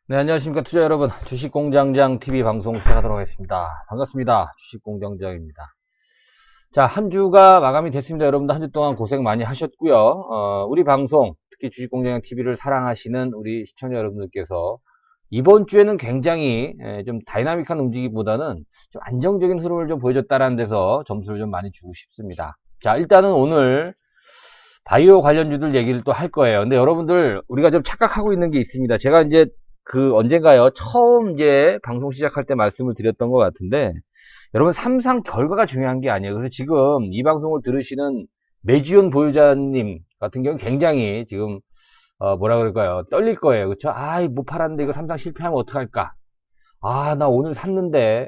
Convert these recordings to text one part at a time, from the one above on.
네, 안녕하십니까 투자 여러분. 주식공장장 TV 방송 시작하도록 하겠습니다. 반갑습니다. 주식공장장입니다. 자, 한 주가 마감이 됐습니다. 여러분들 한 주 동안 고생 많이 하셨고요. 우리 방송, 특히 주식공장장 TV를 사랑하시는 우리 시청자 여러분들께서 이번 주에는 굉장히 좀 다이나믹한 움직임보다는 좀 안정적인 흐름을 좀 보여줬다는 데서 점수를 좀 많이 주고 싶습니다. 자, 일단은 오늘 바이오 관련주들 얘기를 또 할 거예요. 근데 여러분들 우리가 좀 착각하고 있는 게 있습니다. 제가 이제 언젠가요, 처음 이제 방송 시작할 때 말씀을 드렸던 것 같은데, 여러분 삼상 결과가 중요한 게 아니에요. 그래서 지금 이 방송을 들으시는 매지온 보유자님 같은 경우는 굉장히 지금 뭐라 그럴까요, 떨릴 거예요. 그쵸? 못 팔았는데 이거 삼상 실패하면 어떡할까? 나 오늘 샀는데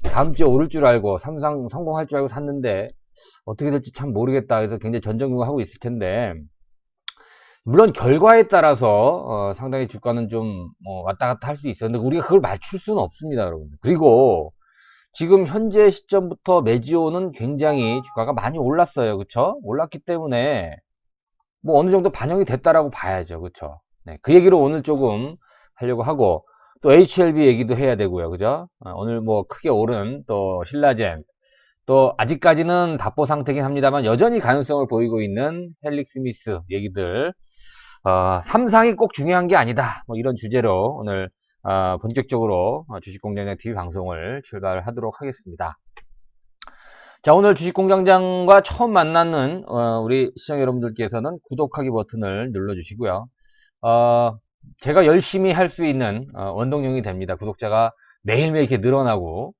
다음 주에 오를 줄 알고 삼상 성공할 줄 알고 샀는데 어떻게 될지 참 모르겠다. 그래서 굉장히 전전긍긍하고 있을 텐데, 물론 결과에 따라서 상당히 주가는 좀 왔다 갔다 할 수 있어요. 근데 우리가 그걸 맞출 수는 없습니다, 여러분. 그리고 지금 현재 시점부터 메지오는 굉장히 주가가 많이 올랐어요. 그쵸? 올랐기 때문에 뭐 어느 정도 반영이 됐다라고 봐야죠. 그쵸? 네, 그 얘기를 오늘 조금 하려고 하고, 또 HLB 얘기도 해야 되고요. 그죠? 오늘 뭐 크게 오른 또 신라젠, 또 아직까지는 답보 상태긴 합니다만 여전히 가능성을 보이고 있는 헬릭 스미스 얘기들, 삼상이 꼭 중요한 게 아니다, 뭐 이런 주제로 오늘 본격적으로 주식공장장 TV 방송을 출발하도록 하겠습니다. 자, 오늘 주식공장장과 처음 만나는 우리 시청자 여러분들께서는 구독하기 버튼을 눌러주시고요. 제가 열심히 할 수 있는 원동력이 됩니다. 구독자가 매일매일 이렇게 늘어나고,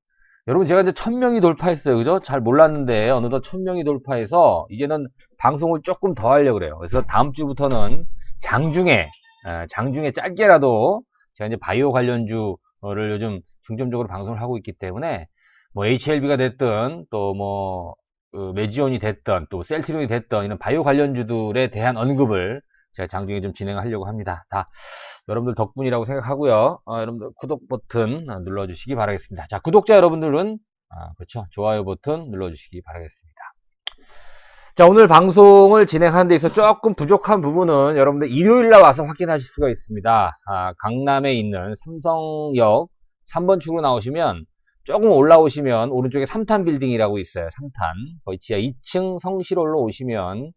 여러분 제가 이제 1000명이 돌파했어요. 그죠? 잘 몰랐는데 어느덧 1000명이 돌파해서 이제는 방송을 조금 더 하려고 그래요. 그래서 다음 주부터는 장중에 짧게라도 제가 이제 바이오 관련주를 요즘 중점적으로 방송을 하고 있기 때문에, 뭐 HLB가 됐든 또 뭐 메지온이 됐든 또 셀트리온이 됐든 이런 바이오 관련주들에 대한 언급을 제가 장중에 좀 진행하려고 합니다. 다 여러분들 덕분이라고 생각하고요. 여러분들 구독 버튼 눌러주시기 바라겠습니다. 자, 구독자 여러분들은 그렇죠, 좋아요 버튼 눌러주시기 바라겠습니다. 자, 오늘 방송을 진행하는 데 있어서 조금 부족한 부분은 여러분들 일요일날 와서 확인하실 수가 있습니다. 강남에 있는 삼성역 3번 출구로 나오시면 조금 올라오시면 오른쪽에 3탄 빌딩이라고 있어요. 3탄 거의 지하 2층 성실홀로 오시면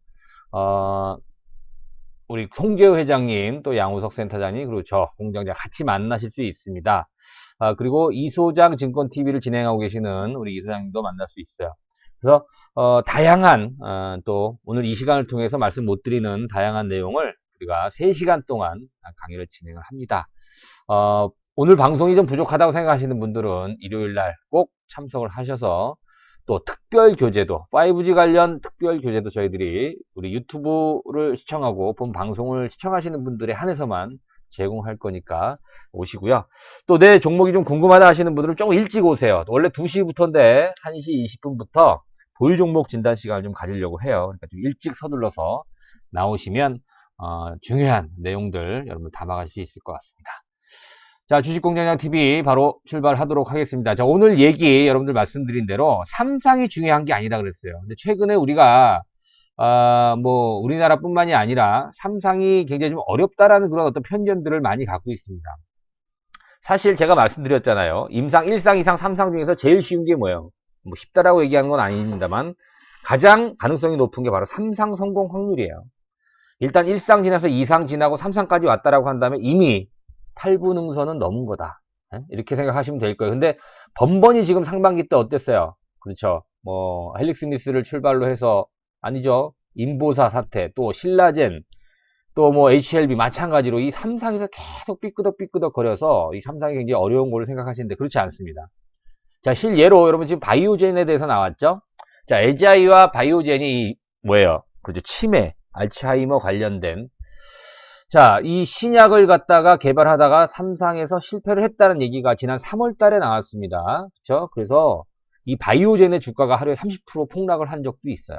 우리 송재우 회장님, 또 양우석 센터장님, 그리고 저 공장장 같이 만나실 수 있습니다. 그리고 이소장 증권TV를 진행하고 계시는 우리 이소장님도 만날 수 있어요. 그래서 다양한 또 오늘 이 시간을 통해서 말씀 못 드리는 다양한 내용을 우리가 3시간 동안 강의를 진행을 합니다. 오늘 방송이 좀 부족하다고 생각하시는 분들은 일요일날 꼭 참석을 하셔서, 또 특별 교재도, 5G 관련 특별 교재도 저희들이 우리 유튜브를 시청하고 본 방송을 시청하시는 분들에 한해서만 제공할 거니까 오시고요. 또 내 종목이 좀 궁금하다 하시는 분들은 조금 일찍 오세요. 원래 2시부터인데 1시 20분부터 보유 종목 진단 시간을 좀 가지려고 해요. 그러니까 좀 일찍 서둘러서 나오시면 중요한 내용들 여러분 담아가실 수 있을 것 같습니다. 자, 주식공장장TV 바로 출발하도록 하겠습니다. 자, 오늘 얘기 여러분들 말씀드린 대로 삼상이 중요한 게 아니다 그랬어요. 근데 최근에 우리가 뭐 우리나라뿐만이 아니라 삼상이 굉장히 좀 어렵다라는 그런 어떤 편견들을 많이 갖고 있습니다. 사실 제가 말씀드렸잖아요. 임상 1상, 2상, 3상 중에서 제일 쉬운 게 뭐예요? 뭐 쉽다라고 얘기하는 건 아닙니다만 가장 가능성이 높은 게 바로 3상 성공 확률이에요. 일단 1상 지나서 2상 지나고 3상까지 왔다라고 한다면 이미 8분 응선은 넘은 거다, 이렇게 생각하시면 될 거예요. 근데 번번이 지금 상반기 때 어땠어요? 그렇죠. 뭐 헬릭 스미스를 출발로 해서, 아니죠, 인보사 사태, 또 신라젠, 또 뭐 HLB 마찬가지로 이 3상에서 계속 삐끄덕 거려서 이 3상이 굉장히 어려운 걸로 생각하시는데 그렇지 않습니다. 자, 실예로 여러분 지금 바이오젠에 대해서 나왔죠? 자, 에자이와 바이오젠이 뭐예요? 그렇죠. 치매, 알츠하이머 관련된, 자, 이 신약을 갖다가 개발하다가 3상에서 실패를 했다는 얘기가 지난 3월 달에 나왔습니다. 그쵸? 그래서 이 바이오젠의 주가가 하루에 30% 폭락을 한 적도 있어요.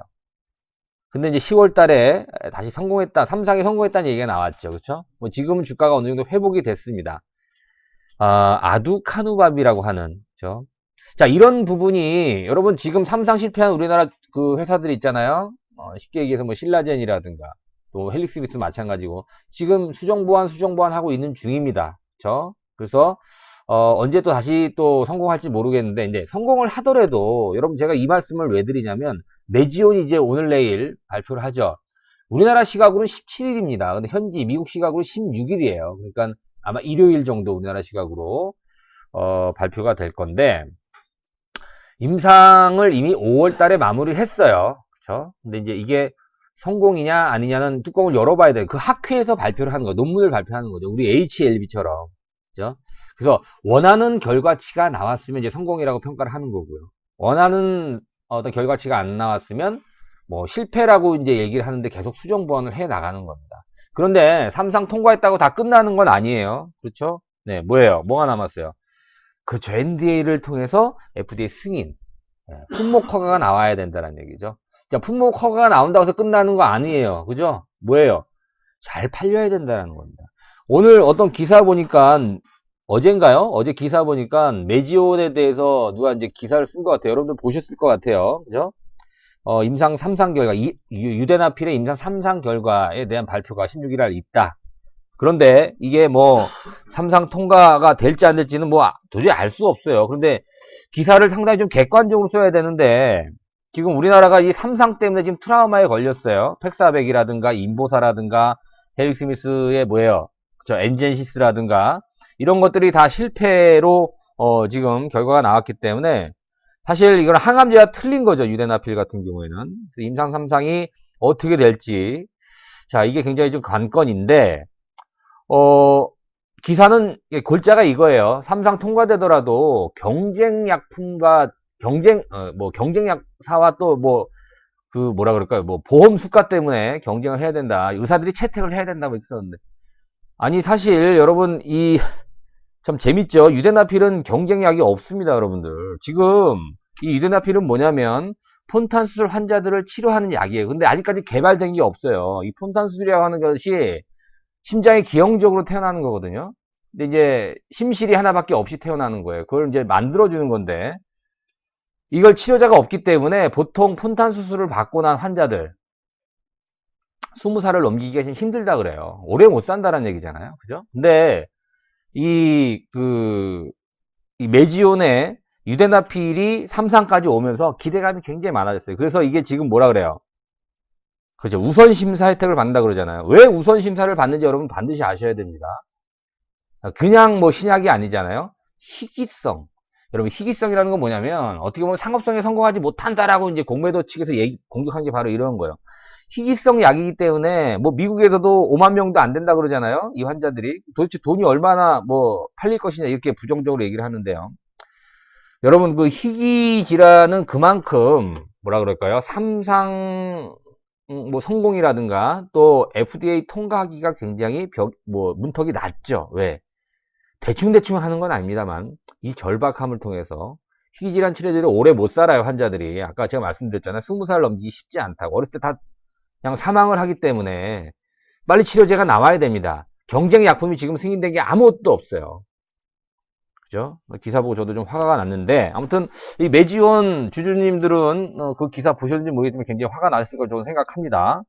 근데 이제 10월 달에 다시 성공했다, 3상이 성공했다는 얘기가 나왔죠. 그쵸? 뭐 지금은 주가가 어느 정도 회복이 됐습니다. 아두카누밥이라고 하는, 그쵸? 자, 이런 부분이 여러분 지금 3상 실패한 우리나라 그 회사들이 있잖아요. 쉽게 얘기해서 뭐 신라젠이라든가 또 헬릭스미스 마찬가지고 지금 수정보완 하고 있는 중입니다. 그쵸? 그래서 언제 또 다시 또 성공할지 모르겠는데, 이제 성공을 하더라도, 여러분 제가 이 말씀을 왜 드리냐면, 메지온이 이제 오늘 내일 발표를 하죠. 우리나라 시각으로는 17일입니다. 근데 현지 미국 시각으로 16일이에요. 그러니까 아마 일요일 정도 우리나라 시각으로 발표가 될 건데, 임상을 이미 5월 달에 마무리를 했어요. 그쵸? 근데 이제 이게 성공이냐 아니냐는 뚜껑을 열어봐야 돼요. 그 학회에서 발표를 하는 거, 논문을 발표하는 거죠. 우리 HLB처럼. 그죠? 그래서 원하는 결과치가 나왔으면 이제 성공이라고 평가를 하는 거고요. 원하는 어떤 결과치가 안 나왔으면 뭐 실패라고 이제 얘기를 하는데 계속 수정 보완을 해 나가는 겁니다. 그런데 3상 통과했다고 다 끝나는 건 아니에요. 그렇죠? 네, 뭐예요? 뭐가 남았어요? 그렇죠. NDA를 통해서 FDA 승인, 품목 허가가 나와야 된다는 얘기죠. 자, 품목 허가가 나온다고 해서 끝나는 거 아니에요. 그죠? 뭐예요? 잘 팔려야 된다는 겁니다. 오늘 어떤 기사 보니까, 어젠가요? 어제 기사 보니까 메지온에 대해서 누가 이제 기사를 쓴 것 같아요. 여러분들 보셨을 것 같아요. 그죠? 임상 3상 결과, 유데나필의 임상 3상 결과에 대한 발표가 16일 날 있다. 그런데 이게 뭐 3상 통과가 될지 안 될지는 뭐 도저히 알 수 없어요. 그런데 기사를 상당히 좀 객관적으로 써야 되는데, 지금 우리나라가 이 3상 때문에 지금 트라우마에 걸렸어요. 팩사백이라든가 인보사라든가 헬릭스미스의 뭐예요? 저 엔젠시스라든가 이런 것들이 다 실패로 지금 결과가 나왔기 때문에, 사실 이건 항암제가 틀린 거죠. 유데나필 같은 경우에는. 그래서 임상 3상이 어떻게 될지, 자, 이게 굉장히 좀 관건인데, 기사는 골자가 이거예요. 3상 통과되더라도 경쟁약품과 경쟁약사와 또 뭐라 그럴까요? 뭐 보험 수가 때문에 경쟁을 해야 된다. 의사들이 채택을 해야 된다고 했었는데, 아니 사실 여러분 참 재밌죠. 유데나필은 경쟁약이 없습니다, 여러분들. 지금 이 유데나필은 뭐냐면 폰탄 수술 환자들을 치료하는 약이에요. 근데 아직까지 개발된 게 없어요. 이 폰탄 수술이라고 하는 것이 심장이 기형적으로 태어나는 거거든요. 근데 이제 심실이 하나밖에 없이 태어나는 거예요. 그걸 이제 만들어주는 건데, 이걸 치료자가 없기 때문에 보통 폰탄 수술을 받고 난 환자들 20살을 넘기기가 좀 힘들다 그래요. 오래 못 산다는 얘기잖아요. 그죠? 근데 이 메지온의 유데나필이 3상까지 오면서 기대감이 굉장히 많아졌어요. 그래서 이게 지금 뭐라 그래요? 그죠? 우선 심사 혜택을 받는다 그러잖아요. 왜 우선 심사를 받는지 여러분 반드시 아셔야 됩니다. 그냥 뭐 신약이 아니잖아요. 희귀성. 여러분 희귀성이라는 건 뭐냐면 어떻게 보면 상업성에 성공하지 못한다라고 이제 공매도 측에서 공격한 게 바로 이런 거예요. 희귀성 약이기 때문에 뭐 미국에서도 5만 명도 안 된다 그러잖아요. 이 환자들이 도대체 돈이 얼마나 뭐 팔릴 것이냐 이렇게 부정적으로 얘기를 하는데요. 여러분 그 희귀 질환은 그만큼 뭐라 그럴까요? 3상 뭐 성공이라든가 또 FDA 통과하기가 굉장히 문턱이 낮죠. 왜? 대충대충 하는 건 아닙니다만 이 절박함을 통해서 희귀질환 치료제를 오래 못 살아요. 환자들이 아까 제가 말씀드렸잖아요. 20살 넘기기 쉽지 않다고. 어렸을 때 다 그냥 사망을 하기 때문에 빨리 치료제가 나와야 됩니다. 경쟁 약품이 지금 승인된 게 아무것도 없어요. 그죠? 기사 보고 저도 좀 화가 났는데, 아무튼 이 메지온 주주님들은 그 기사 보셨는지 모르겠지만 굉장히 화가 났을 걸 저는 생각합니다.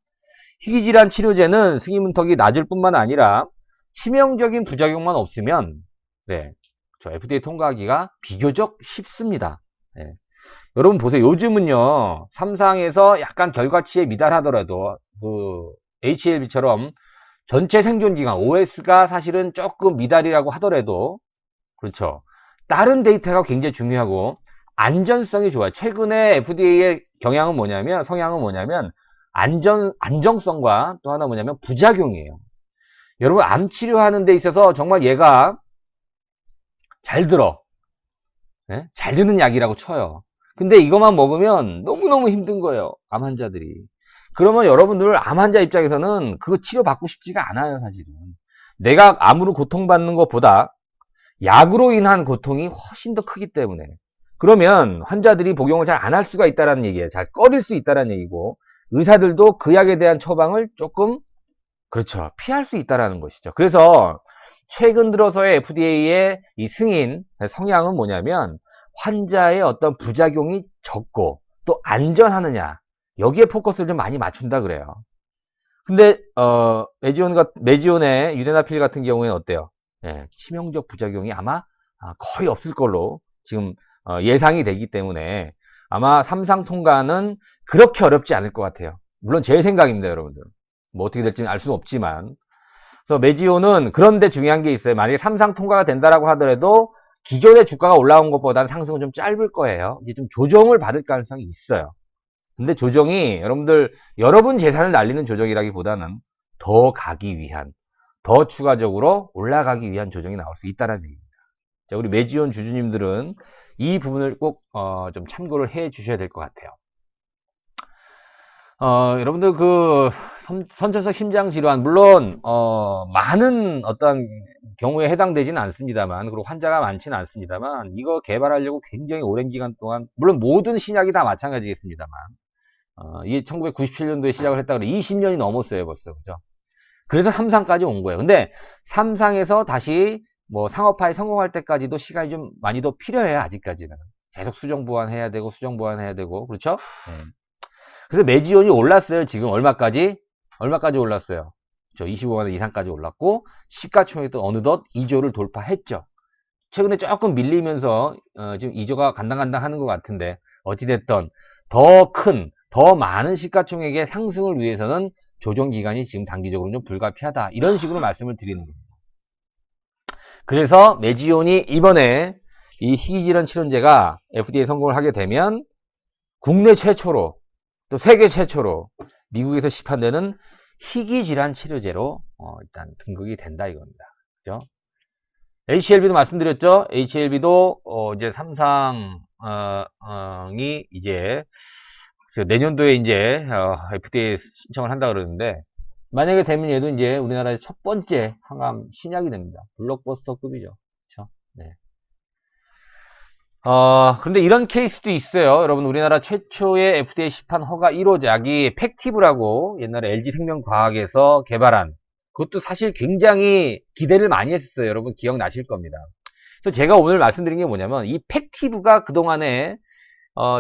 희귀질환 치료제는 승인 문턱이 낮을 뿐만 아니라 치명적인 부작용만 없으면 저 FDA 통과하기가 비교적 쉽습니다. 네. 여러분 보세요. 요즘은요 3상에서 약간 결과치에 미달하더라도 그 HLB처럼 전체 생존기간 OS가 사실은 조금 미달이라고 하더라도, 그렇죠, 다른 데이터가 굉장히 중요하고 안전성이 좋아요. 최근에 FDA의 성향은 뭐냐면 안정성과 또 하나 뭐냐면 부작용이에요. 여러분 암 치료하는 데 있어서 정말 얘가 잘 들어, 네? 잘 드는 약이라고 쳐요. 근데 이것만 먹으면 너무너무 힘든 거예요, 암 환자들이. 그러면 여러분들 암 환자 입장에서는 그거 치료받고 싶지가 않아요. 사실은 내가 암으로 고통받는 것보다 약으로 인한 고통이 훨씬 더 크기 때문에, 그러면 환자들이 복용을 잘 안 할 수가 있다는 얘기예요. 잘 꺼릴 수 있다는 얘기고, 의사들도 그 약에 대한 처방을 조금, 그렇죠, 피할 수 있다는 것이죠. 그래서 최근 들어서의 FDA의 이 승인 성향은 뭐냐면 환자의 어떤 부작용이 적고 또 안전하느냐, 여기에 포커스를 좀 많이 맞춘다 그래요. 근데 메지온의 유데나필 같은 경우에는 어때요? 예, 치명적 부작용이 아마 거의 없을 걸로 지금 예상이 되기 때문에 아마 삼상 통과는 그렇게 어렵지 않을 것 같아요. 물론 제 생각입니다, 여러분들. 뭐 어떻게 될지는 알 수는 없지만. 그래서 메지오는 그런데 중요한 게 있어요. 만약에 삼상 통과가 된다라고 하더라도 기존의 주가가 올라온 것보다는 상승은 좀 짧을 거예요. 이제 좀 조정을 받을 가능성이 있어요. 근데 조정이 여러분들 여러분 재산을 날리는 조정이라기보다는 더 가기 위한, 더 추가적으로 올라가기 위한 조정이 나올 수 있다는 얘기입니다. 자, 우리 메지온 주주님들은 이 부분을 꼭 좀 참고를 해 주셔야 될 것 같아요. 여러분들 그 선천성 심장 질환 물론 많은 어떤 경우에 해당되지는 않습니다만, 그리고 환자가 많지는 않습니다만, 이거 개발하려고 굉장히 오랜 기간 동안, 물론 모든 신약이 다 마찬가지겠습니다만, 이게 1997년도에 시작을 했다 그래 20년이 넘었어요 벌써, 그죠? 그래서 삼상까지 온 거예요. 근데 삼상에서 다시 뭐 상업화에 성공할 때까지도 시간이 좀 많이 더 필요해요. 아직까지는 계속 수정 보완해야 되고 수정 보완해야 되고, 그렇죠? 네. 그래서 메지온이 올랐어요. 지금 얼마까지 올랐어요? 저 25만원 이상까지 올랐고, 시가총액도 어느덧 2조를 돌파했죠. 최근에 조금 밀리면서 지금 2조가 간당간당 하는 것 같은데, 어찌됐든 더 큰, 더 많은 시가총액의 상승을 위해서는 조정기간이 지금 단기적으로 좀 불가피하다, 이런 식으로 말씀을 드리는 겁니다. 그래서 메지온이 이번에 이 희귀질환 치료제가 FDA 성공을 하게 되면 국내 최초로 또 세계 최초로 미국에서 시판되는 희귀질환 치료제로 일단 등극이 된다 이겁니다. 그죠? HLB도 말씀드렸죠. HLB도 이제 삼상이 이제 내년도에 이제 FDA 신청을 한다 그러는데, 만약에 되면 얘도 이제 우리나라의 첫 번째 항암 신약이 됩니다. 블록버스터급이죠. 그렇죠? 네. 그런데 이런 케이스도 있어요. 여러분, 우리나라 최초의 FDA 시판 허가 1호 약이 팩티브라고 옛날에 LG생명과학에서 개발한, 그것도 사실 굉장히 기대를 많이 했었어요. 여러분 기억나실 겁니다. 그래서 제가 오늘 말씀드린 게 뭐냐면, 이 팩티브가 그동안에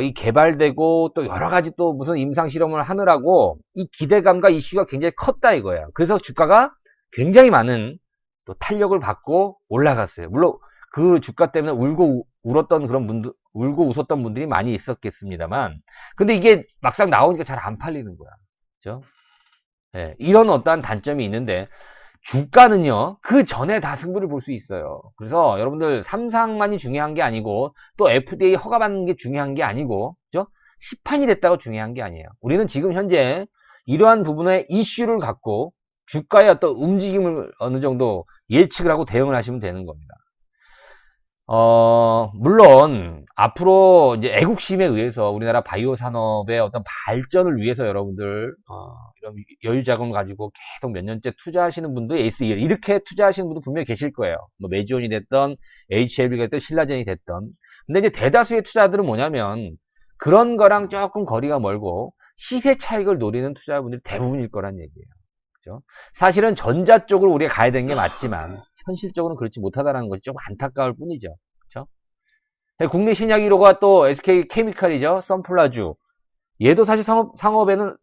이 개발되고 또 여러 가지 또 무슨 임상 실험을 하느라고 이 기대감과 이슈가 굉장히 컸다 이거예요. 그래서 주가가 굉장히 많은 또 탄력을 받고 올라갔어요. 물론 그 주가 때문에 울고 울었던 그런 분들, 울고 웃었던 분들이 많이 있었겠습니다만, 근데 이게 막상 나오니까 잘 안 팔리는 거야. 그죠? 네, 이런 어떠한 단점이 있는데, 주가는요, 그 전에 다 승부를 볼 수 있어요. 그래서 여러분들 삼상만이 중요한 게 아니고, 또 FDA 허가받는 게 중요한 게 아니고, 그죠? 시판이 됐다고 중요한 게 아니에요. 우리는 지금 현재 이러한 부분의 이슈를 갖고 주가의 어떤 움직임을 어느 정도 예측을 하고 대응을 하시면 되는 겁니다. 물론 앞으로 이제 애국심에 의해서 우리나라 바이오 산업의 어떤 발전을 위해서 여러분들 이런 여유 자금을 가지고 계속 몇 년째 투자하시는 분도 이렇게 투자하시는 분도 분명히 계실 거예요. 뭐 메지온이 됐던 HLB가 됐던 신라젠이 됐던. 근데 이제 대다수의 투자들은 뭐냐면 그런 거랑 조금 거리가 멀고 시세 차익을 노리는 투자분들이 대부분일 거란 얘기예요. 그죠? 사실은 전자 쪽으로 우리가 가야 되는 게 맞지만 현실적으로는 그렇지 못하다는 것이 조금 안타까울 뿐이죠. 그렇죠? 국내 신약 1호가 또 SK 케미칼이죠. 선플라주. 얘도 사실 상업에는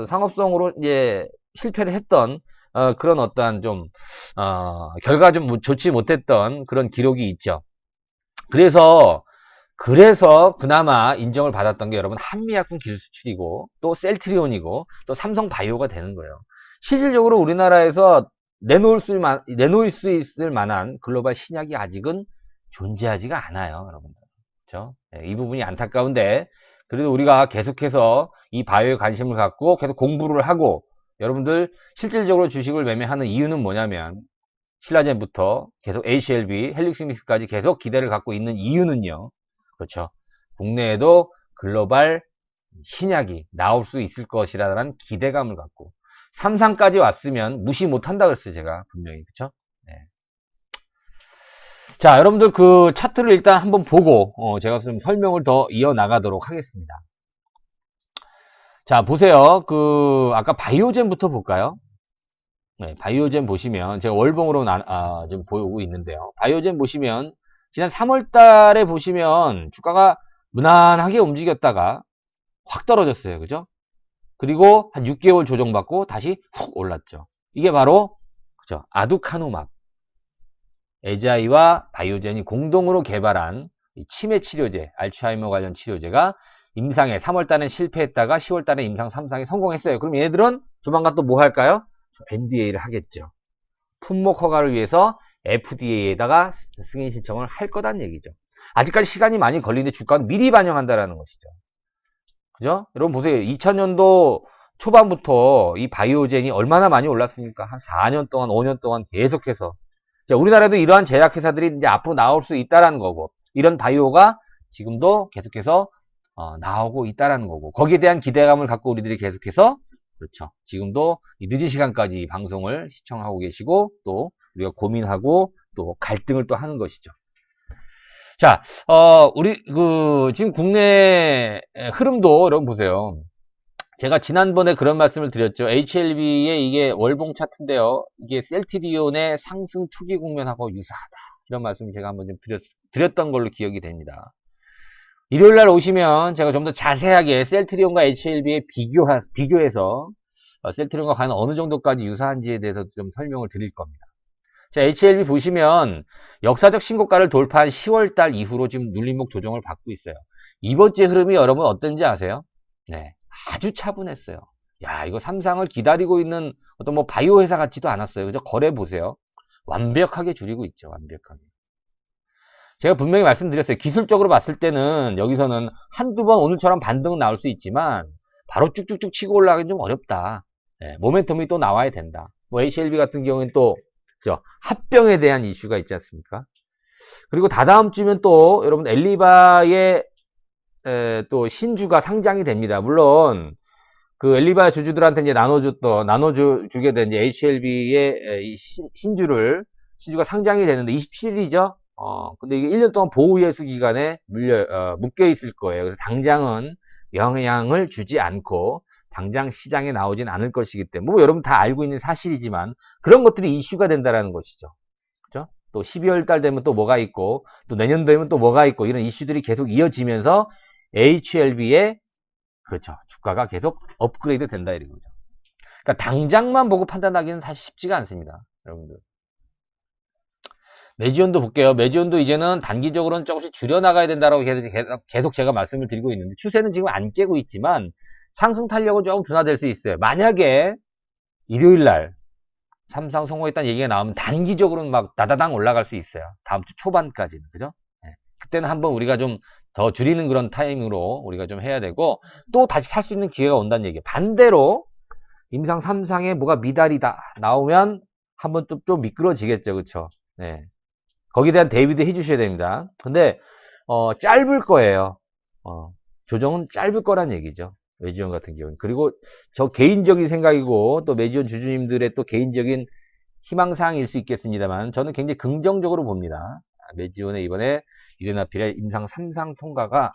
상업성으로 이제 실패를 했던 그런 어떠한 좀 결과가 좀 좋지 못했던 그런 기록이 있죠. 그래서 그나마 인정을 받았던 게 여러분 한미약품 기술수출이고 또 셀트리온이고 또 삼성바이오가 되는 거예요. 실질적으로 우리나라에서 내놓을 수 있을 만한 글로벌 신약이 아직은 존재하지가 않아요, 여러분들. 그렇죠? 네, 이 부분이 안타까운데, 그래도 우리가 계속해서 이 바이오에 관심을 갖고 계속 공부를 하고, 여러분들 실질적으로 주식을 매매하는 이유는 뭐냐면, 신라젠부터 계속 HLB, 헬릭스미스까지 계속 기대를 갖고 있는 이유는요. 그렇죠. 국내에도 글로벌 신약이 나올 수 있을 것이라는 기대감을 갖고, 삼상까지 왔으면 무시 못한다 그랬어요, 제가 분명히. 그쵸? 네. 자, 여러분들 그 차트를 일단 한번 보고 제가 좀 설명을 더 이어나가도록 하겠습니다. 자, 보세요. 그 아까 바이오젠부터 볼까요? 네, 바이오젠 보시면 제가 월봉으로 좀 보이고 있는데요. 바이오젠 보시면 지난 3월 달에 보시면 주가가 무난하게 움직였다가 확 떨어졌어요. 그죠? 그리고 한 6개월 조정받고 다시 훅 올랐죠. 이게 바로 그죠? 아두카누맙. 에자이와 바이오젠이 공동으로 개발한 치매 치료제, 알츠하이머 관련 치료제가 임상에 3월달에 실패했다가 10월달에 임상 3상에 성공했어요. 그럼 얘네들은 조만간 또 뭐 할까요? NDA를 하겠죠. 품목 허가를 위해서 FDA에다가 승인 신청을 할 거란 얘기죠. 아직까지 시간이 많이 걸리는데 주가는 미리 반영한다라는 것이죠. 그죠? 여러분 보세요. 2000년도 초반부터 이 바이오젠이 얼마나 많이 올랐습니까? 한 4년 동안, 5년 동안 계속해서. 자, 우리나라도 이러한 제약회사들이 이제 앞으로 나올 수 있다라는 거고, 이런 바이오가 지금도 계속해서 나오고 있다라는 거고, 거기에 대한 기대감을 갖고 우리들이 계속해서, 그렇죠. 지금도 이 늦은 시간까지 이 방송을 시청하고 계시고, 또 우리가 고민하고, 또 갈등을 또 하는 것이죠. 자, 우리, 지금 국내 흐름도 여러분 보세요. 제가 지난번에 그런 말씀을 드렸죠. HLB의 이게 월봉 차트인데요. 이게 셀트리온의 상승 초기 국면하고 유사하다. 이런 말씀을 제가 한번 좀 드렸던 걸로 기억이 됩니다. 일요일날 오시면 제가 좀 더 자세하게 셀트리온과 HLB의 비교해서 셀트리온과 과연 어느 정도까지 유사한지에 대해서 좀 설명을 드릴 겁니다. 자, HLB 보시면 역사적 신고가를 돌파한 10월달 이후로 지금 눌림목 조정을 받고 있어요. 이번 주의 흐름이 여러분 어떤지 아세요? 네, 아주 차분했어요. 야, 이거 삼상을 기다리고 있는 어떤 뭐 바이오 회사 같지도 않았어요. 그죠? 거래 보세요. 완벽하게 줄이고 있죠. 완벽하게. 제가 분명히 말씀드렸어요. 기술적으로 봤을 때는 여기서는 한두 번 오늘처럼 반등은 나올 수 있지만 바로 쭉쭉쭉 치고 올라가긴 좀 어렵다. 네, 모멘텀이 또 나와야 된다. 뭐 HLB 같은 경우는 또 그죠? 합병에 대한 이슈가 있지 않습니까? 그리고 다다음 주면 또 여러분 엘리바의 또 신주가 상장이 됩니다. 물론 그 엘리바 주주들한테 이제 나눠주게 된 이제 HLB의 신주가 상장이 되는데 27일이죠. 근데 이게 1년 동안 보호예수 기간에 묶여 있을 거예요. 그래서 당장은 영향을 주지 않고 당장 시장에 나오진 않을 것이기 때문에 뭐 여러분 다 알고 있는 사실이지만 그런 것들이 이슈가 된다라는 것이죠. 그렇죠? 또 12월 달 되면 또 뭐가 있고 또 내년 되면 또 뭐가 있고 이런 이슈들이 계속 이어지면서 HLB의 그렇죠. 주가가 계속 업그레이드 된다 이거죠. 그러니까 당장만 보고 판단하기는 사실 쉽지가 않습니다. 여러분들. 매지온도 볼게요. 매지온도 이제는 단기적으로는 조금씩 줄여나가야 된다라고 계속 제가 말씀을 드리고 있는데 추세는 지금 안 깨고 있지만 상승 탄력은 조금 둔화될 수 있어요. 만약에 일요일날 삼상 성공했다는 얘기가 나오면 단기적으로는 막 다다당 올라갈 수 있어요. 다음 주 초반까지는. 그죠? 네. 그때는 한번 우리가 좀 더 줄이는 그런 타이밍으로 우리가 좀 해야 되고 또 다시 살 수 있는 기회가 온다는 얘기예요. 반대로 임상 3상에 뭐가 미달이 나오면 한번 좀 미끄러지겠죠. 그쵸? 네. 거기에 대한 대비도 해주셔야 됩니다. 근데 짧을 거예요. 조정은 짧을 거란 얘기죠. 매지온 같은 경우는. 그리고 저 개인적인 생각이고 또 매지온 주주님들의 또 개인적인 희망사항일 수 있겠습니다만 저는 굉장히 긍정적으로 봅니다. 매지온의 이번에 이르나필의 임상 3상 통과가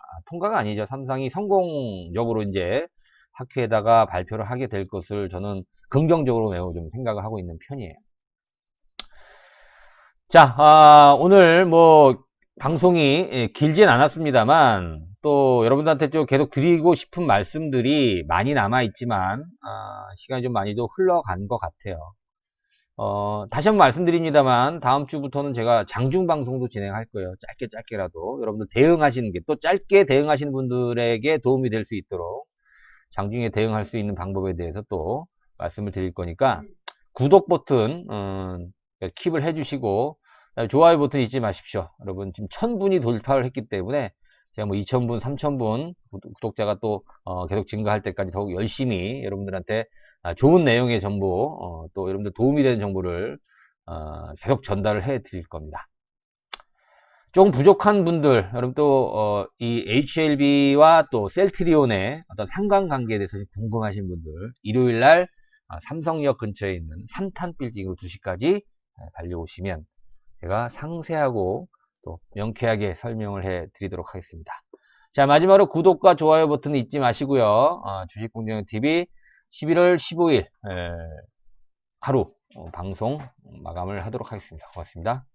아니죠. 3상이 성공적으로 이제 학회에다가 발표를 하게 될 것을 저는 긍정적으로 매우 좀 생각을 하고 있는 편이에요. 자, 오늘 뭐 방송이 길진 않았습니다만 또 여러분들한테 좀 계속 드리고 싶은 말씀들이 많이 남아 있지만 시간이 좀 많이 좀 흘러간 것 같아요. 다시 한번 말씀드립니다만 다음 주부터는 제가 장중 방송도 진행할 거예요. 짧게라도 여러분들 대응하시는 게 또 짧게 대응하시는 분들에게 도움이 될 수 있도록 장중에 대응할 수 있는 방법에 대해서 또 말씀을 드릴 거니까 구독 버튼 킵을 해주시고 좋아요 버튼 잊지 마십시오. 여러분 지금 1000분이 돌파를 했기 때문에 제가 뭐 2000분, 3000분 구독자가 또 계속 증가할 때까지 더욱 열심히 여러분들한테 좋은 내용의 정보 또 여러분들 도움이 되는 정보를 계속 전달을 해 드릴 겁니다. 조금 부족한 분들, 여러분 또 이 HLB와 또 셀트리온의 어떤 상관관계에 대해서 궁금하신 분들 일요일날 삼성역 근처에 있는 3탄 빌딩으로 2시까지 달려오시면 제가 상세하고 또 명쾌하게 설명을 해 드리도록 하겠습니다. 자, 마지막으로 구독과 좋아요 버튼 잊지 마시고요. 주식공정TV 11월 15일 하루 방송 마감을 하도록 하겠습니다. 고맙습니다.